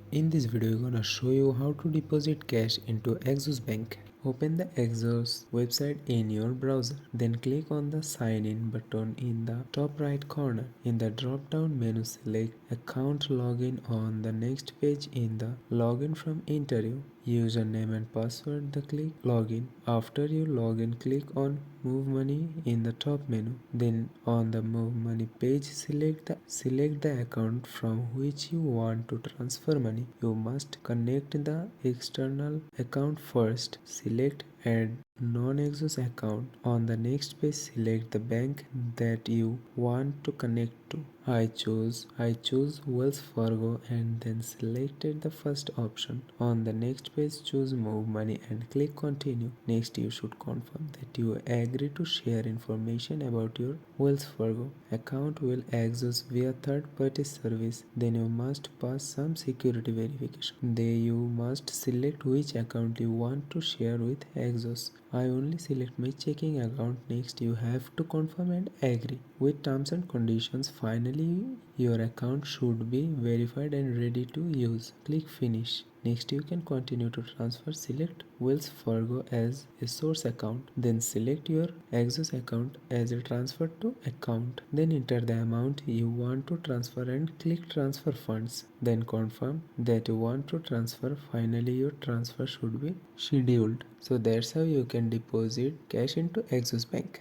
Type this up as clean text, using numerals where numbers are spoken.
In this video, I'm gonna show you how to deposit cash into Axos Bank. Open the Axos website in your browser. Then click on the sign in button in the top right corner. In the drop down menu, select account login on the next page in the login from interview. Username and password, the click login. After you login, click on move money in the top menu. Then on the move money page, select the account from which you want to transfer money. You must connect the external account first. Select add non-Axos account. On the next page, select the bank that you want to connect to. I choose Wells Fargo and then selected the first option. On the next page, choose move money and click continue. Next, you should confirm that you agree to share information about your Wells Fargo account will Axos via third party service. Then you must pass some security verification. Then you must select which account you want to share with Axos. I only select my checking account. Next, you have to confirm and agree with terms and conditions. Finally, your account should be verified and ready to use. Click finish. Next, you can continue to transfer. Select Wells Fargo as a source account. Then select your Axos account as a transfer to account. Then enter the amount you want to transfer and click transfer funds. Then confirm that you want to transfer. Finally, your transfer should be scheduled. So that's how you can deposit cash into Axos Bank.